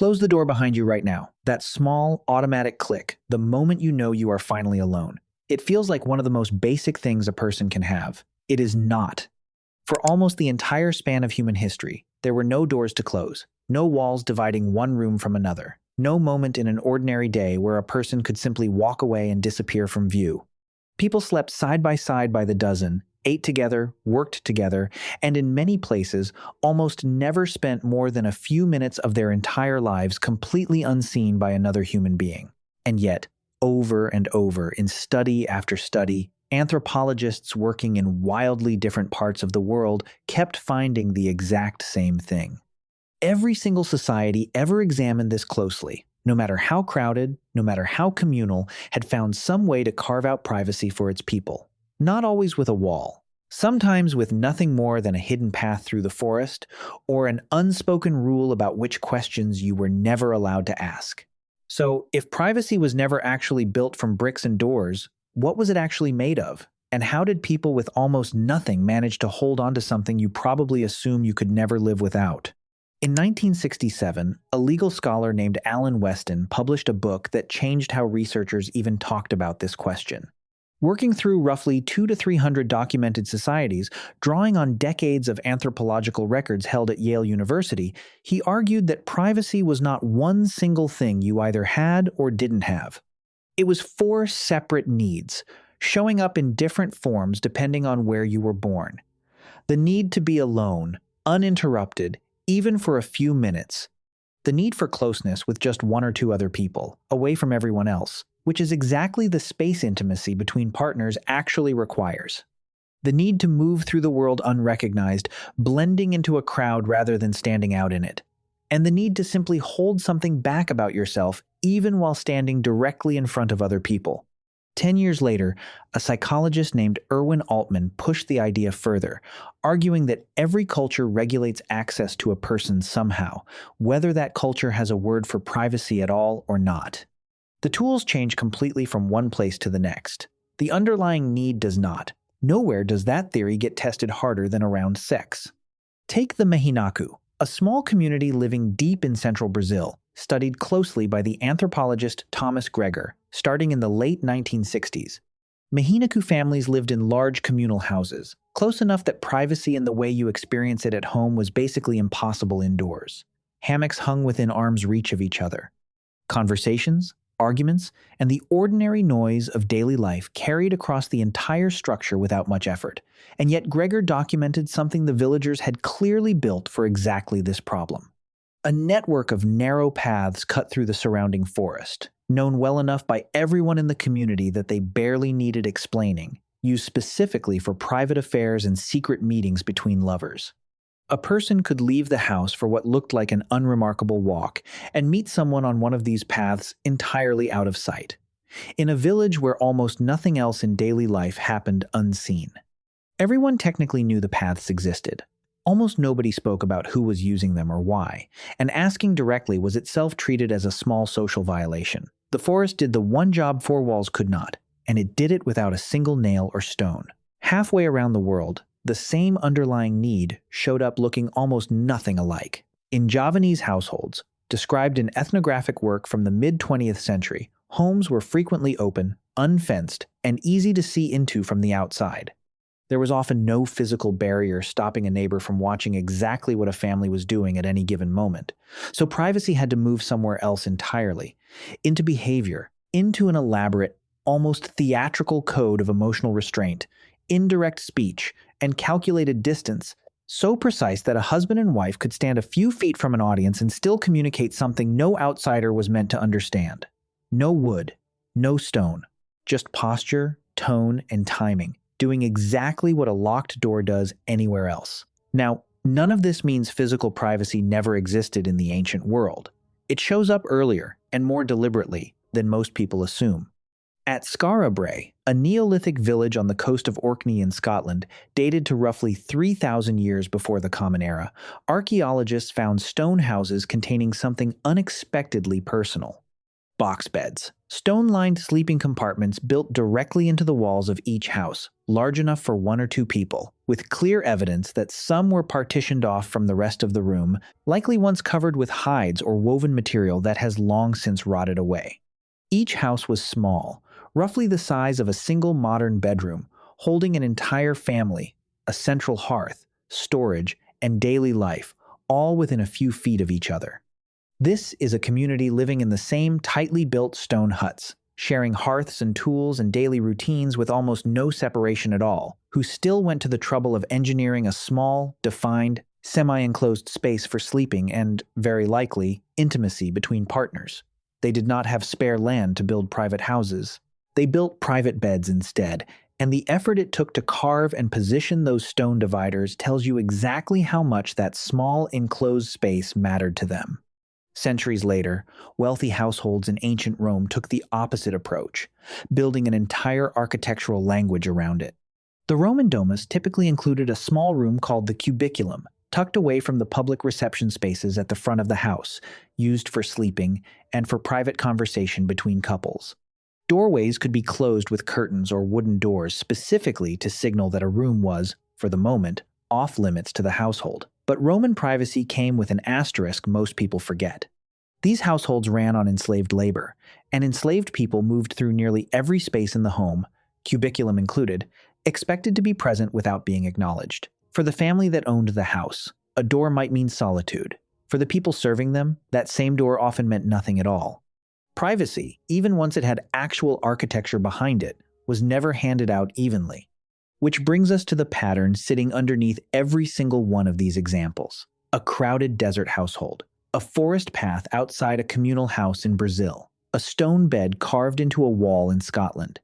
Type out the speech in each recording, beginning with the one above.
Close the door behind you right now. That small, automatic click, the moment you know you are finally alone. It feels like one of the most basic things a person can have. It is not. For almost the entire span of human history, there were no doors to close, no walls dividing one room from another, no moment in an ordinary day where a person could simply walk away and disappear from view. People slept side by the dozen, ate together, worked together, and in many places, almost never spent more than a few minutes of their entire lives completely unseen by another human being. And yet, over and over, in study after study, anthropologists working in wildly different parts of the world kept finding the exact same thing. Every single society ever examined this closely, no matter how crowded, no matter how communal, had found some way to carve out privacy for its people. Not always with a wall, sometimes with nothing more than a hidden path through the forest, or an unspoken rule about which questions you were never allowed to ask. So, if privacy was never actually built from bricks and doors, what was it actually made of? And how did people with almost nothing manage to hold on to something you probably assume you could never live without? In 1967, a legal scholar named Alan Weston published a book that changed how researchers even talked about this question. Working through roughly 200 to 300 documented societies, drawing on decades of anthropological records held at Yale University, he argued that privacy was not one single thing you either had or didn't have. It was 4 separate needs, showing up in different forms depending on where you were born. The need to be alone, uninterrupted, even for a few minutes. The need for closeness with just 1 or 2 other people, away from everyone else, which is exactly the space intimacy between partners actually requires. The need to move through the world unrecognized, blending into a crowd rather than standing out in it. And the need to simply hold something back about yourself, even while standing directly in front of other people. 10 years later, a psychologist named Erwin Altman pushed the idea further, arguing that every culture regulates access to a person somehow, whether that culture has a word for privacy at all or not. The tools change completely from one place to the next. The underlying need does not. Nowhere does that theory get tested harder than around sex. Take the Mehinacu, a small community living deep in central Brazil, studied closely by the anthropologist Thomas Greger, starting in the late 1960s. Mehinacu families lived in large communal houses, close enough that privacy in the way you experience it at home was basically impossible indoors. Hammocks hung within arm's reach of each other. Conversations, arguments, and the ordinary noise of daily life carried across the entire structure without much effort, and yet Greger documented something the villagers had clearly built for exactly this problem. A network of narrow paths cut through the surrounding forest, known well enough by everyone in the community that they barely needed explaining, used specifically for private affairs and secret meetings between lovers. A person could leave the house for what looked like an unremarkable walk and meet someone on one of these paths entirely out of sight, in a village where almost nothing else in daily life happened unseen. Everyone technically knew the paths existed. Almost nobody spoke about who was using them or why, and asking directly was itself treated as a small social violation. The forest did the one job 4 walls could not, and it did it without a single nail or stone. Halfway around the world, the same underlying need showed up looking almost nothing alike. In Javanese households, described in ethnographic work from the mid-20th century, homes were frequently open, unfenced, and easy to see into from the outside. There was often no physical barrier stopping a neighbor from watching exactly what a family was doing at any given moment. So privacy had to move somewhere else entirely, into behavior, into an elaborate, almost theatrical code of emotional restraint, indirect speech, and calculated distance, so precise that a husband and wife could stand a few feet from an audience and still communicate something no outsider was meant to understand. No wood, no stone, just posture, tone, and timing, doing exactly what a locked door does anywhere else. Now, none of this means physical privacy never existed in the ancient world. It shows up earlier and more deliberately than most people assume. At Skara Brae, a Neolithic village on the coast of Orkney in Scotland, dated to roughly 3,000 years before the Common Era, archaeologists found stone houses containing something unexpectedly personal. Box beds. Stone-lined sleeping compartments built directly into the walls of each house, large enough for 1 or 2 people, with clear evidence that some were partitioned off from the rest of the room, likely once covered with hides or woven material that has long since rotted away. Each house was small, roughly the size of a single modern bedroom, holding an entire family, a central hearth, storage, and daily life, all within a few feet of each other. This is a community living in the same tightly built stone huts, sharing hearths and tools and daily routines with almost no separation at all, who still went to the trouble of engineering a small, defined, semi-enclosed space for sleeping and, very likely, intimacy between partners. They did not have spare land to build private houses. They built private beds instead, and the effort it took to carve and position those stone dividers tells you exactly how much that small, enclosed space mattered to them. Centuries later, wealthy households in ancient Rome took the opposite approach, building an entire architectural language around it. The Roman domus typically included a small room called the cubiculum, tucked away from the public reception spaces at the front of the house, used for sleeping and for private conversation between couples. Doorways could be closed with curtains or wooden doors specifically to signal that a room was, for the moment, off limits to the household. But Roman privacy came with an asterisk most people forget. These households ran on enslaved labor, and enslaved people moved through nearly every space in the home, cubiculum included, expected to be present without being acknowledged. For the family that owned the house, a door might mean solitude. For the people serving them, that same door often meant nothing at all. Privacy, even once it had actual architecture behind it, was never handed out evenly. Which brings us to the pattern sitting underneath every single one of these examples. A crowded desert household, a forest path outside a communal house in Brazil, a stone bed carved into a wall in Scotland,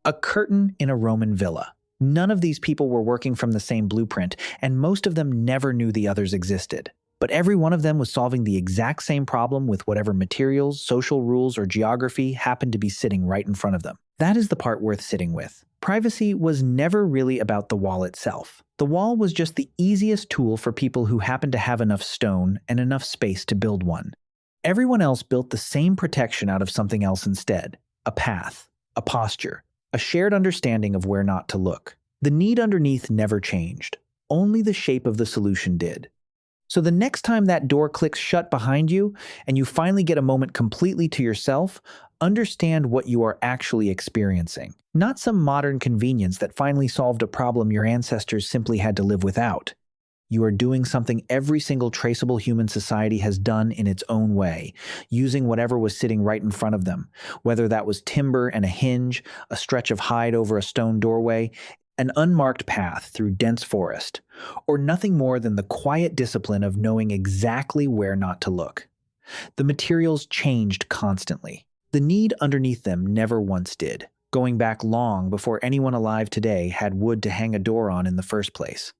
a curtain in a Roman villa. None of these people were working from the same blueprint, and most of them never knew the others existed. But every one of them was solving the exact same problem with whatever materials, social rules, or geography happened to be sitting right in front of them. That is the part worth sitting with. Privacy was never really about the wall itself. The wall was just the easiest tool for people who happened to have enough stone and enough space to build one. Everyone else built the same protection out of something else instead: a path, a posture, a shared understanding of where not to look. The need underneath never changed. Only the shape of the solution did. So the next time that door clicks shut behind you and you finally get a moment completely to yourself, understand what you are actually experiencing. Not some modern convenience that finally solved a problem your ancestors simply had to live without. You are doing something every single traceable human society has done in its own way, using whatever was sitting right in front of them, whether that was timber and a hinge, a stretch of hide over a stone doorway, an unmarked path through dense forest, or nothing more than the quiet discipline of knowing exactly where not to look. The materials changed constantly. The need underneath them never once did, going back long before anyone alive today had wood to hang a door on in the first place.